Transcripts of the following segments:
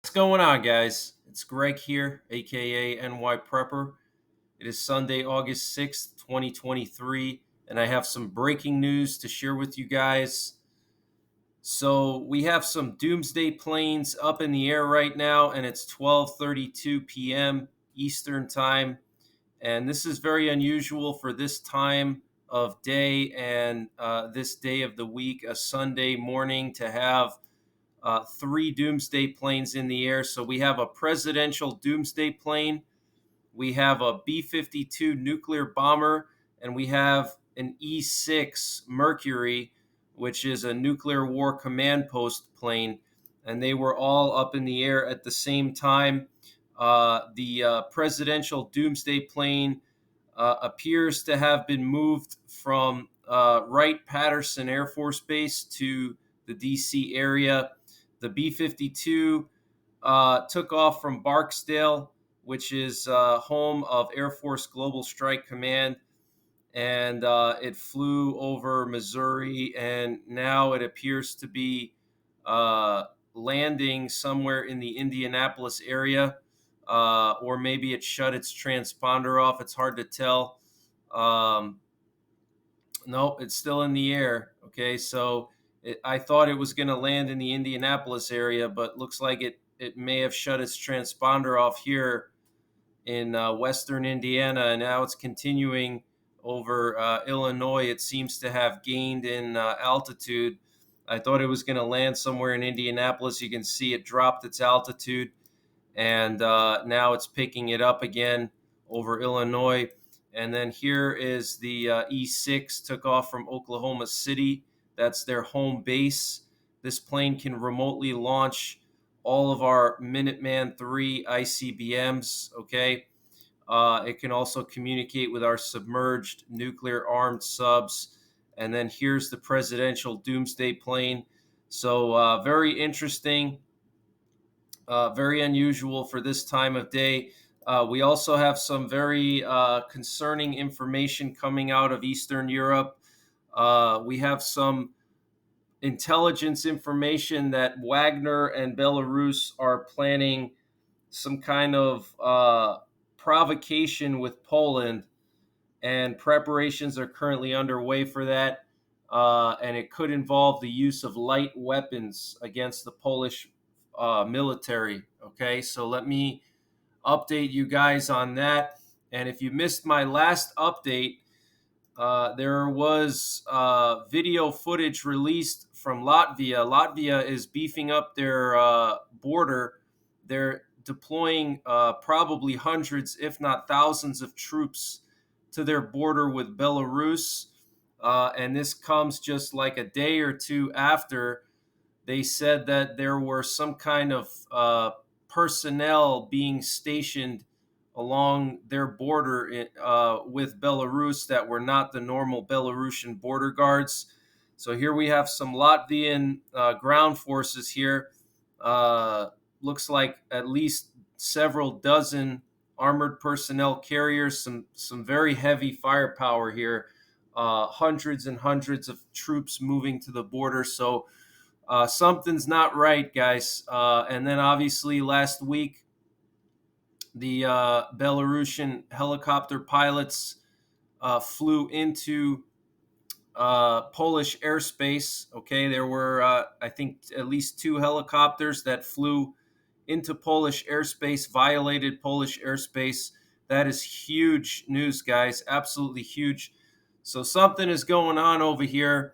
What's going on, guys? It's Greg here, aka NYPrepper. It is Sunday, August 6th, 2023, and I have some breaking news to share with you guys. So, we have some Doomsday planes up in the air right now, and it's 12:32 p.m. Eastern Time. And this is very unusual for this time of day and this day of the week, a Sunday morning, to have three Doomsday planes in the air. So we have a presidential Doomsday plane, we have a B 52 nuclear bomber, and we have an E 6 Mercury, which is a nuclear war command post plane. And they were all up in the air at the same time. The presidential Doomsday plane appears to have been moved from Wright-Patterson Air Force Base to the DC area. The B 52 took off from Barksdale, which is home of Air Force Global Strike Command, and it flew over Missouri, and now it appears to be landing somewhere in the Indianapolis area, or maybe it shut its transponder off. It's hard to tell. Um, no, it's still in the air. Okay, so I thought it was going to land in the Indianapolis area, but looks like it may have shut its transponder off here in western Indiana, and now it's continuing over Illinois. It seems to have gained in altitude. I thought it was going to land somewhere in Indianapolis. You can see it dropped its altitude, and now it's picking it up again over Illinois. And then here is the E 6 took off from Oklahoma City. That's their home base. This plane can remotely launch all of our Minuteman III ICBMs. Okay. It can also communicate with our submerged nuclear armed subs. And then here's the presidential Doomsday plane. So, very interesting, very unusual for this time of day. We also have some very concerning information coming out of Eastern Europe. We have some intelligence information that Wagner and Belarus are planning some kind of provocation with Poland, and preparations are currently underway for that. And it could involve the use of light weapons against the Polish military. Okay, so let me update you guys on that. And if you missed my last update, there was video footage released from Latvia. Latvia is beefing up their border. They're deploying probably hundreds, if not thousands, of troops to their border with Belarus. And this comes just like a day or two after they said that there were some kind of personnel being stationed along their border with Belarus that were not the normal Belarusian border guards. So here we have some Latvian ground forces here. Looks like at least several dozen armored personnel carriers, some very heavy firepower here, hundreds and hundreds of troops moving to the border. So something's not right, guys. And then obviously last week, the Belarusian helicopter pilots flew into Polish airspace. Okay, there were, I think, at least two helicopters that flew into Polish airspace, violated Polish airspace. That is huge news, guys. Absolutely huge. So something is going on over here.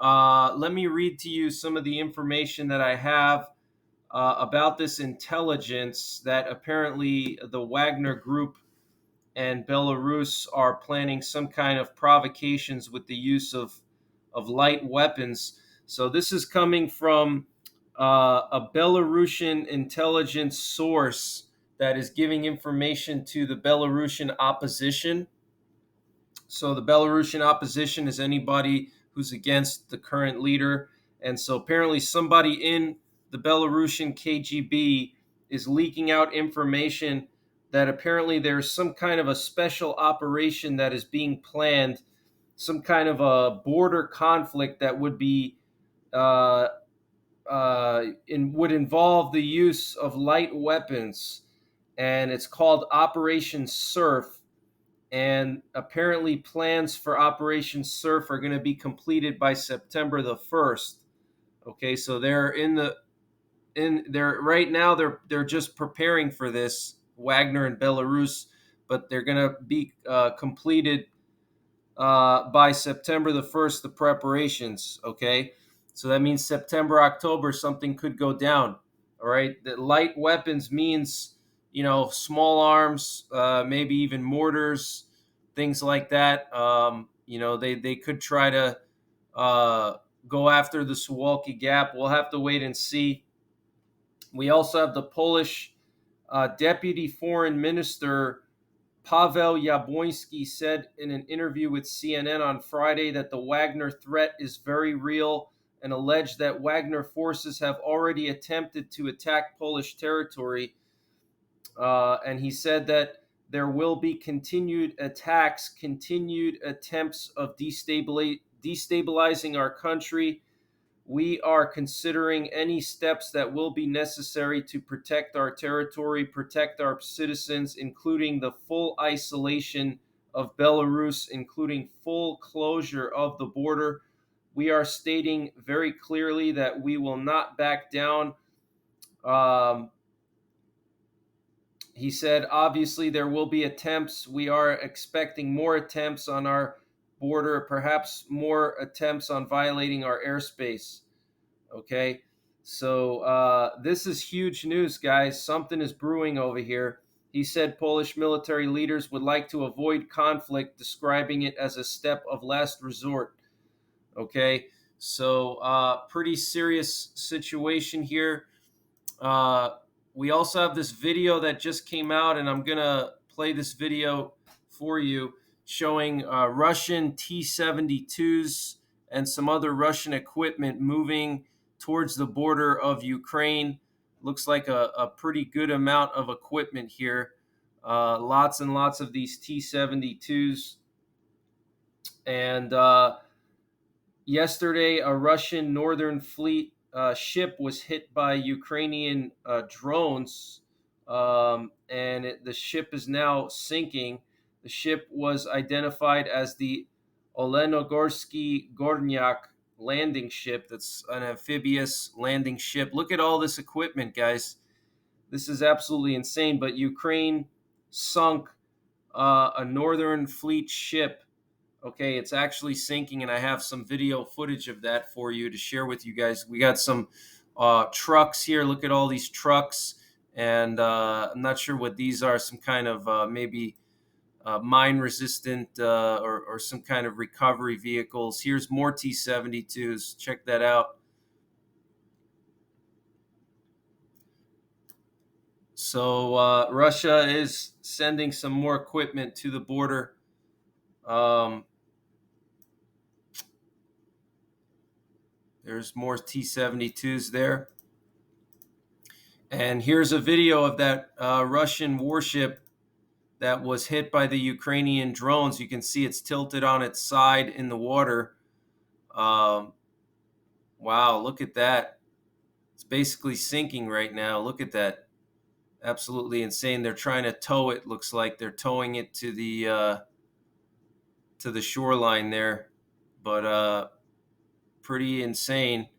Let me read to you some of the information that I have about this intelligence that apparently the Wagner group and Belarus are planning some kind of provocations with the use of light weapons. So this is coming from a Belarusian intelligence source that is giving information to the Belarusian opposition. So the Belarusian opposition is anybody who's against the current leader. And so apparently somebody in the Belarusian KGB is leaking out information that apparently there's some kind of a special operation that is being planned, some kind of a border conflict that would be would involve the use of light weapons, and it's called Operation Surf. And apparently, plans for Operation Surf are going to be completed by September the 1st. Okay, so they're they're right now they're just preparing for this, Wagner in Belarus, but they're going to be completed by September the 1st, the preparations. Okay, so that means September, October, something could go down. All right, the light weapons means, small arms, maybe even mortars, things like that. They could try to uh, go after the Suwalki Gap. We'll have to wait and see. We also have the Polish Deputy Foreign Minister Paweł Jabłoński said in an interview with CNN on Friday that the Wagner threat is very real, and alleged that Wagner forces have already attempted to attack Polish territory. And he said that there will be continued attacks, continued attempts of destabilizing our country. We are considering any steps that will be necessary to protect our territory, protect our citizens, including the full isolation of Belarus, including full closure of the border. We are stating very clearly that we will not back down. Um, he said, obviously, there will be attempts. We are expecting more attempts on our border, perhaps more attempts on violating our airspace. Okay, so this is huge news, guys. Something is brewing over here. He said Polish military leaders would like to avoid conflict, describing it as a step of last resort. Okay, so pretty serious situation here. Uh, we also have this video that just came out, and I'm going to play this video for you, showing Russian T-72s and some other Russian equipment moving towards the border of Ukraine. Looks like a pretty good amount of equipment here. Lots and lots of these T-72s. And yesterday, a Russian Northern Fleet ship was hit by Ukrainian drones, and the ship is now sinking. The ship was identified as the Olenogorsky Gornyak landing ship. That's an amphibious landing ship. Look at all this equipment, guys. This is absolutely insane. But Ukraine sunk a Northern Fleet ship. Okay, it's actually sinking, and I have some video footage of that for you to share with you guys. We got some trucks here. Look at all these trucks, and I'm not sure what these are. Some kind of maybe mine-resistant or some kind of recovery vehicles. Here's more T-72s. Check that out. So Russia is sending some more equipment to the border. There's more T-72s there. And here's a video of that Russian warship that was hit by the Ukrainian drones. You can see it's tilted on its side in the water. Wow, look at that. It's basically sinking right now. Look at that. Absolutely insane. They're trying to tow it. Looks like they're towing it to the shoreline there. But pretty insane.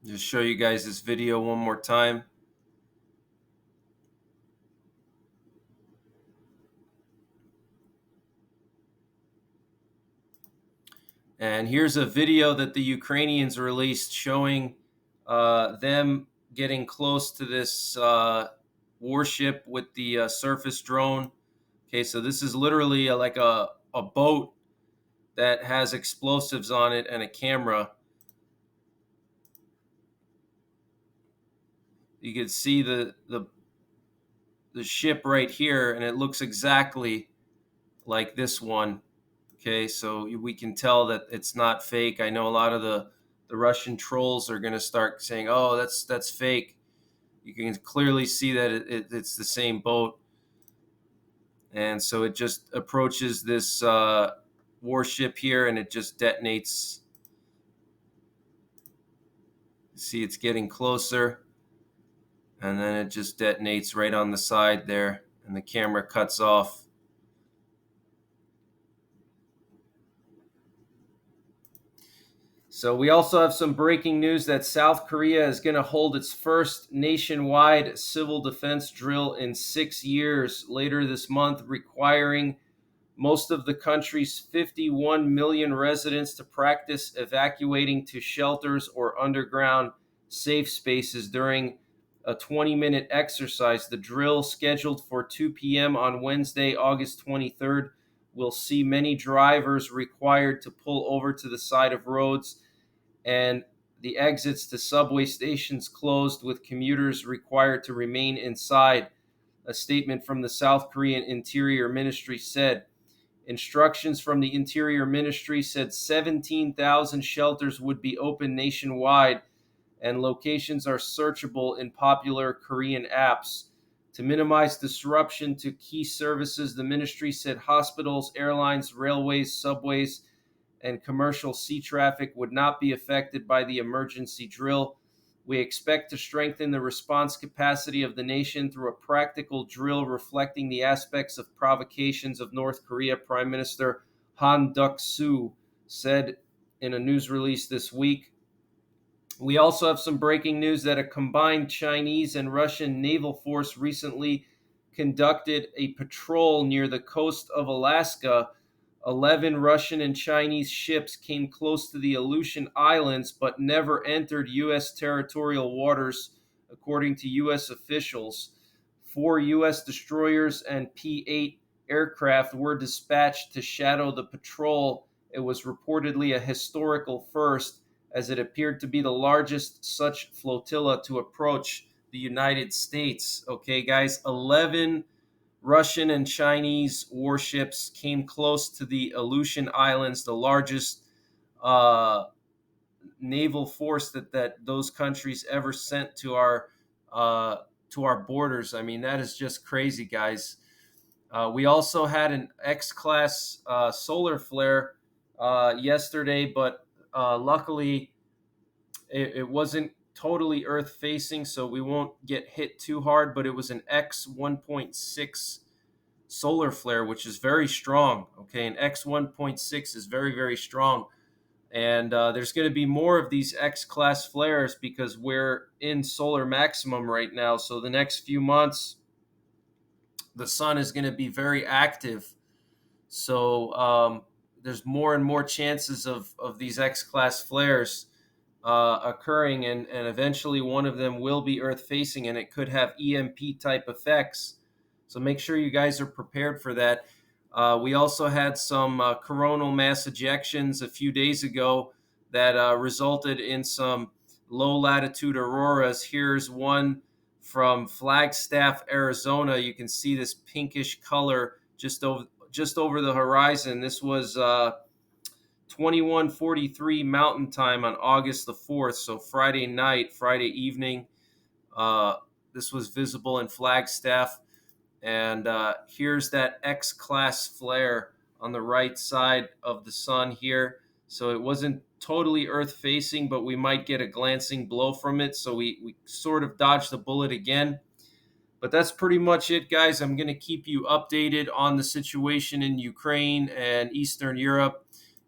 Just show you guys this video one more time. And here's a video that the Ukrainians released showing them getting close to this warship with the surface drone. Okay, so this is literally like a boat that has explosives on it and a camera. You can see the ship right here, and it looks exactly like this one. Okay, so we can tell that it's not fake. I know a lot of the Russian trolls are going to start saying, "Oh, that's fake." You can clearly see that it's the same boat, and so it just approaches this warship here, and it just detonates See, it's getting closer, and then it just detonates right on the side there, and the camera cuts off. So we also have some breaking news that South Korea is going to hold its first nationwide civil defense drill in 6 years later this month, requiring most of the country's 51 million residents to practice evacuating to shelters or underground safe spaces during a 20-minute exercise. The drill, scheduled for 2 p.m. on Wednesday, August 23rd, will see many drivers required to pull over to the side of roads and the exits to subway stations closed, with commuters required to remain inside. A statement from the South Korean Interior Ministry said. Instructions from the Interior Ministry said 17,000 shelters would be open nationwide, and locations are searchable in popular Korean apps. To minimize disruption to key services, the ministry said hospitals, airlines, railways, subways, and commercial sea traffic would not be affected by the emergency drill. We expect to strengthen the response capacity of the nation through a practical drill reflecting the aspects of provocations of North Korea, Prime Minister Han Duck-soo said in a news release this week. We also have some breaking news that a combined Chinese and Russian naval force recently conducted a patrol near the coast of Alaska. 11 Russian and Chinese ships came close to the Aleutian Islands but never entered U.S. territorial waters, according to U.S. officials. 4 U.S. destroyers and P-8 aircraft were dispatched to shadow the patrol. It was reportedly a historical first, as it appeared to be the largest such flotilla to approach the United States. Okay, guys, 11 Russian and Chinese warships came close to the Aleutian Islands, the largest naval force that those countries ever sent to our borders. I mean, that is just crazy, guys. We also had an X-class solar flare yesterday, but luckily it wasn't totally Earth facing, so we won't get hit too hard. But it was an X 1.6 solar flare, which is very strong. Okay, an X 1.6 is very, very strong. And there's going to be more of these X-class flares because we're in solar maximum right now. So the next few months, the sun is going to be very active. So there's more and more chances of these X-class flares occurring, and eventually one of them will be Earth-facing, and it could have EMP-type effects. So make sure you guys are prepared for that. We also had some coronal mass ejections a few days ago that resulted in some low-latitude auroras. Here's one from Flagstaff, Arizona. You can see this pinkish color just over the horizon. This was 21:43 Mountain Time on August the 4th, so Friday night, Friday evening. This was visible in Flagstaff. And here's that X-class flare on the right side of the sun here. So it wasn't totally Earth-facing, but we might get a glancing blow from it. So we sort of dodged the bullet again. But that's pretty much it, guys. I'm going to keep you updated on the situation in Ukraine and Eastern Europe.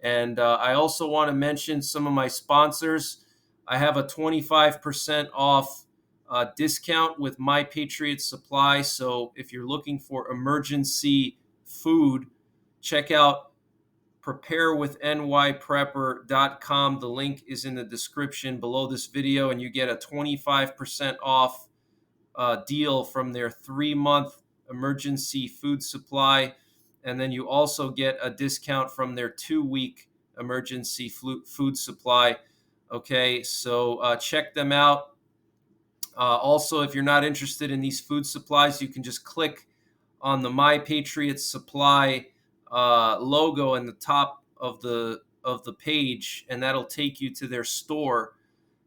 And I also want to mention some of my sponsors. I have a 25% off discount with My Patriot Supply. So if you're looking for emergency food, check out preparewithnyprepper.com. The link is in the description below this video, and you get a 25% off deal from their 3-month emergency food supply. And then you also get a discount from their 2-week emergency food supply. Okay, so check them out. Also, if you're not interested in these food supplies, you can just click on the My Patriot Supply logo in the top of the page, and that'll take you to their store.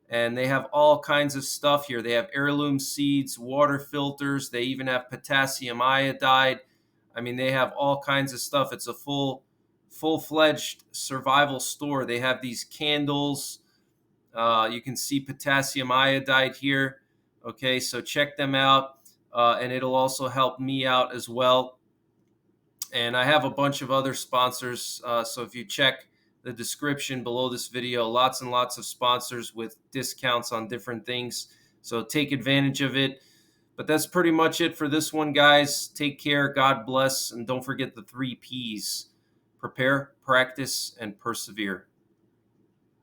And they have all kinds of stuff here. They have heirloom seeds, water filters. They even have potassium iodide. I mean, they have all kinds of stuff. It's a full-fledged survival store. They have these candles. You can see potassium iodide here. Okay, so check them out, and it'll also help me out as well. And I have a bunch of other sponsors. So if you check the description below this video, lots and lots of sponsors with discounts on different things. So take advantage of it. But that's pretty much it for this one, guys. Take care. God bless. And don't forget the 3 Ps: prepare, practice, and persevere.